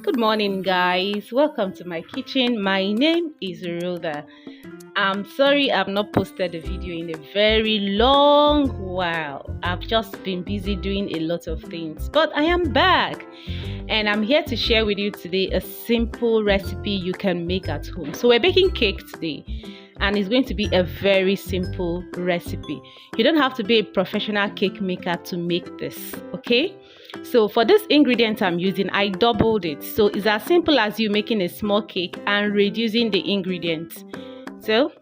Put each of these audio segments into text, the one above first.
Good morning, guys. Welcome to my kitchen. My name is Rhoda. I'm sorry I've not posted a video in a very long while. I've just been busy doing a lot of things, but I am back and I'm here to share with you today a simple recipe you can make at home. So we're baking cake today and it's going to be a very simple recipe. You don't have to be a professional cake maker to make this, okay? So for this ingredient I'm using, I doubled it. So it's as simple as you making a small cake and reducing the ingredients. So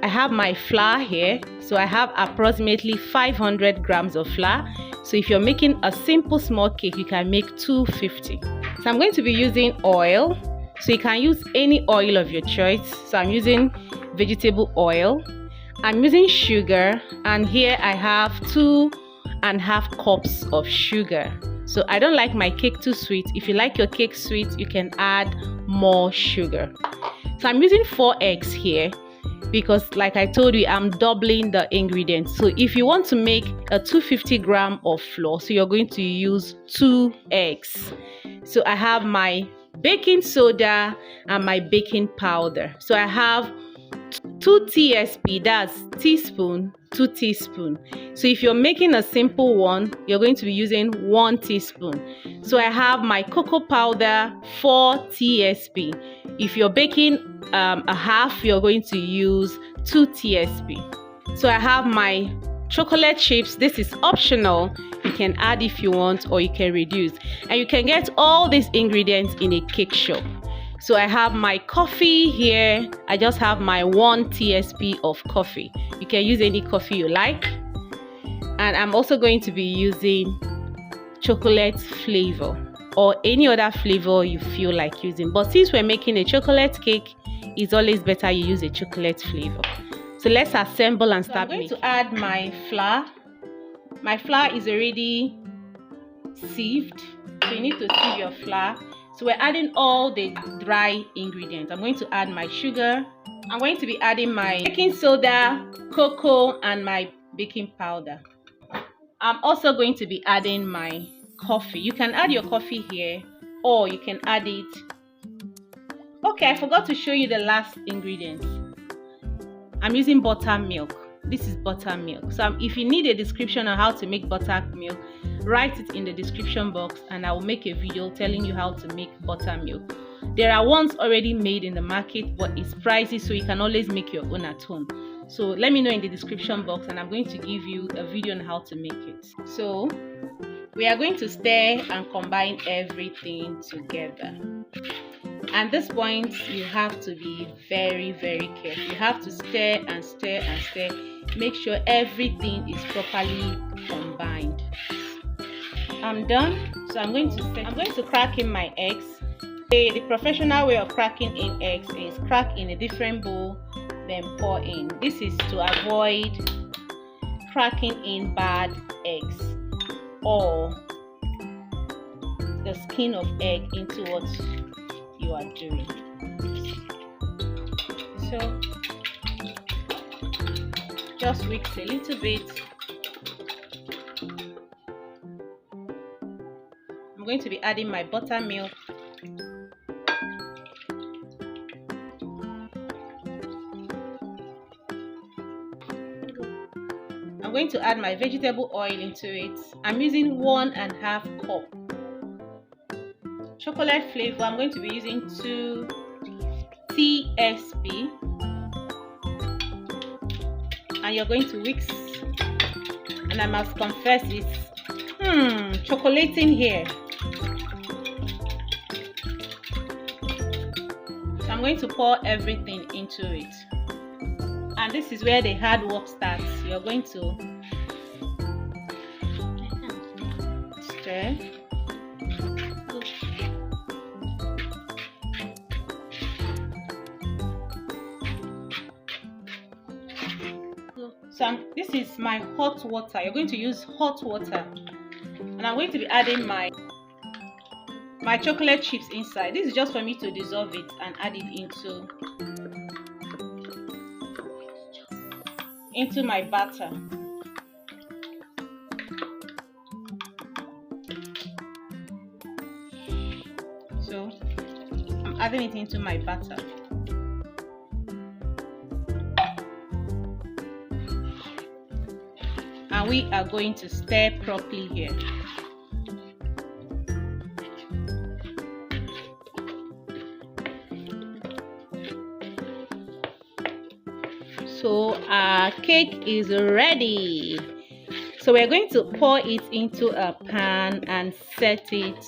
I have my flour here. So I have approximately 500 grams of flour. So if you're making a simple small cake, you can make 250. So I'm going to be using oil. So you can use any oil of your choice. So I'm using vegetable oil. I'm using sugar, and here I have 2.5 cups of sugar. So I don't like my cake too sweet. If you like your cake sweet, you can add more sugar. So I'm using 4 eggs here because, like I told you, I'm doubling the ingredients. So if you want to make a 250 gram of flour, so you're going to use 2 eggs. So I have my baking soda and my baking powder. So I have 2 tsp, that's teaspoon, 2 teaspoon. So if you're making a simple one, you're going to be using 1 teaspoon. So I have my cocoa powder, 4 tsp. If you're baking a half, you're going to use 2 tsp. So I have my chocolate chips. This is optional. You can add if you want, or you can reduce. And you can get all these ingredients in a cake shop. So I have my coffee here. I just have my 1 tsp of coffee. You can use any coffee you like. And I'm also going to be using chocolate flavor or any other flavor you feel like using. But since we're making a chocolate cake, it's always better you use a chocolate flavor. So let's assemble and start making. I'm going to add my flour. My flour is already sieved. So you need to sieve your flour. So we're adding all the dry ingredients. I'm going to add my sugar. I'm going to be adding my baking soda, cocoa, and my baking powder. I'm also going to be adding my coffee. You can add your coffee here, or you can add it. Okay, I forgot to show you the last ingredient. I'm using buttermilk. This is buttermilk. So if you need a description on how to make buttermilk, write it in the description box and I will make a video telling you how to make buttermilk. There are ones already made in the market, but it's pricey, so you can always make your own at home. So let me know in the description box and I'm going to give you a video on how to make it. So we are going to stir and combine everything together. At this point, you have to be very careful. You have to stir and stir and stir. Make sure everything is properly combined. I'm done. So I'm going to crack in my eggs. The professional way of cracking in eggs is crack in a different bowl, then pour in. This is to avoid cracking in bad eggs or the skin of egg into what you are doing. So just whisk a little bit. I'm going to be adding my buttermilk. I'm going to add my vegetable oil into it. I'm using 1.5 cup. Chocolate flavor, I'm going to be using 2 tsp. And you're going to whisk. And I must confess, it's chocolating here. So I'm going to pour everything into it. And this is where the hard work starts. You're going to stir. So this is my hot water. You're going to use hot water. And I'm going to be adding my chocolate chips inside. This is just for me to dissolve it and add it into my batter. So I'm adding it into my batter. And we are going to stir properly here. So our cake is ready. So we're going to pour it into a pan and set it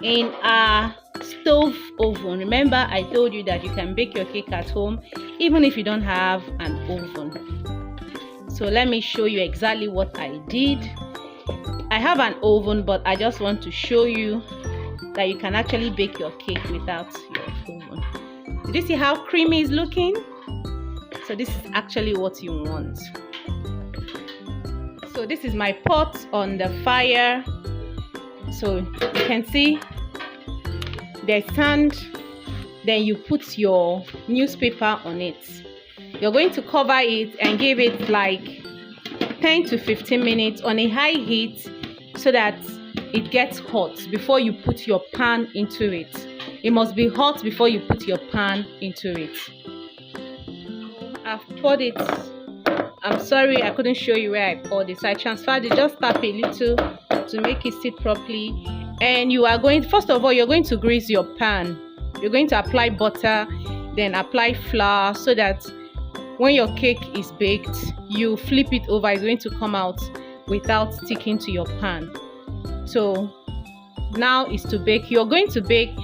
in our stove oven. Remember, I told you that you can bake your cake at home even if you don't have an oven. So let me show you exactly what I did. I have an oven, but I just want to show you that you can actually bake your cake without your oven. Did you see how creamy it's looking? So this is actually what you want. So this is my pot on the fire. So you can see there's sand. Then you put your newspaper on it. You're going to cover it and give it like 10 to 15 minutes on a high heat so that it gets hot before you put your pan into it. It must be hot before you put your pan into it. I've poured it. I'm sorry I couldn't show you where I poured it. So I transferred it. Just tap a little to make it sit properly. And you are going, first of all, you're going to grease your pan. You're going to apply butter, then apply flour so that when your cake is baked, you flip it over. It's going to come out without sticking to your pan. So now is to bake. You're going to bake.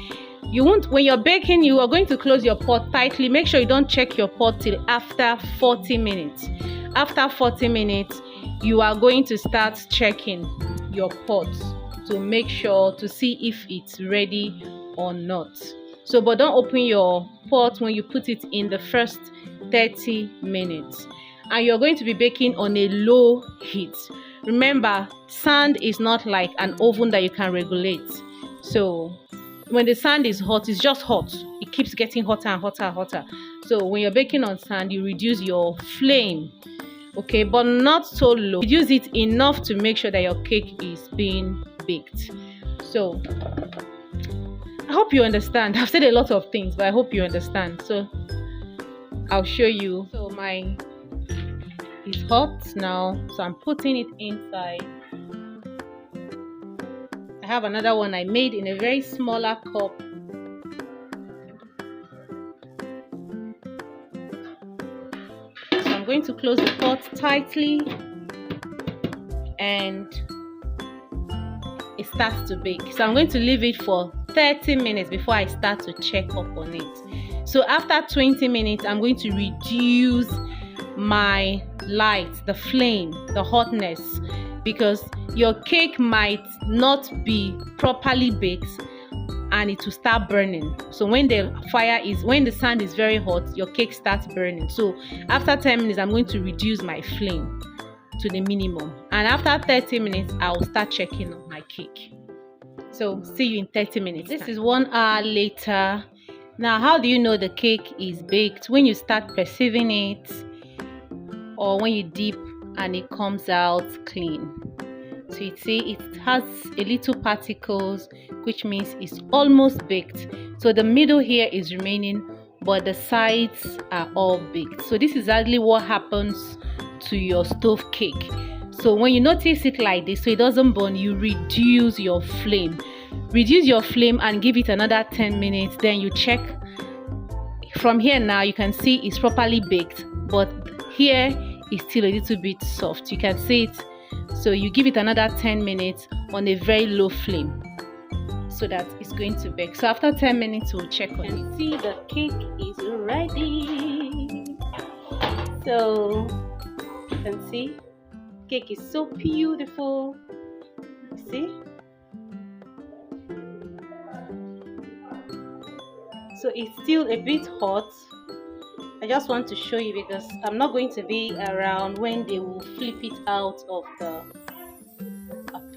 When you're baking, you are going to close your pot tightly. Make sure you don't check your pot till after 40 minutes. After 40 minutes, you are going to start checking your pot to make sure to see if it's ready or not. So, but don't open your pot when you put it in the first 30 minutes. And you're going to be baking on a low heat. Remember, sand is not like an oven that you can regulate. So when the sand is hot, it's just hot. It keeps getting hotter and hotter and hotter. So when you're baking on sand, you reduce your flame, okay, but not so low. Reduce it enough to make sure that your cake is being baked. So I hope you understand. I've said a lot of things, but I hope you understand. So I'll show you. So mine is hot now, so I'm putting it inside. I have another one I made in a very smaller cup. So I'm going to close the pot tightly and it starts to bake. So I'm going to leave it for 30 minutes before I start to check up on it. So after 20 minutes, I'm going to reduce my light, the flame, the hotness, because your cake might not be properly baked and it will start burning. So when the sand is very hot, your cake starts burning. So after 10 minutes, I'm going to reduce my flame to the minimum. And after 30 minutes, I will start checking on my cake. So see you in 30 minutes. This is 1 hour later. Now, how do you know the cake is baked? When you start perceiving it, or when you dip and it comes out clean. So you see it has a little particles, which means it's almost baked. So the middle here is remaining, but the sides are all baked. So this is exactly what happens to your stove cake. So when you notice it like this, so it doesn't burn, you reduce your flame. Reduce your flame and give it another 10 minutes. Then you check. From here now, you can see it's properly baked, but here is still a little bit soft. You can see it. So you give it another 10 minutes on a very low flame so that it's going to bake. So after 10 minutes, we'll check on it. And see the cake is ready. So you can see cake is so beautiful. See? So it's still a bit hot. I just want to show you because I'm not going to be around when they will flip it out of the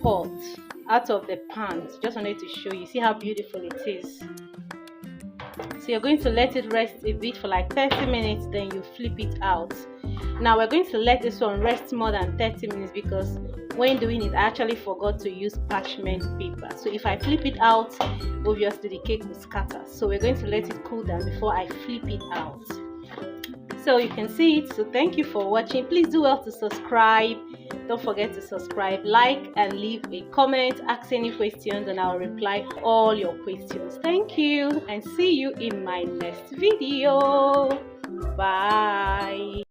pot, out of the pan. Just wanted to show you. See how beautiful it is. So you're going to let it rest a bit for like 30 minutes, then you flip it out. Now we're going to let this one rest more than 30 minutes because when doing it, I actually forgot to use parchment paper. So if I flip it out, obviously the cake will scatter. So we're going to let it cool down before I flip it out. So you can see it. So thank you for watching. Please do well to subscribe. Don't forget to subscribe, like, and leave a comment. Ask any questions and I'll reply all your questions. Thank you and see you in my next video. Bye.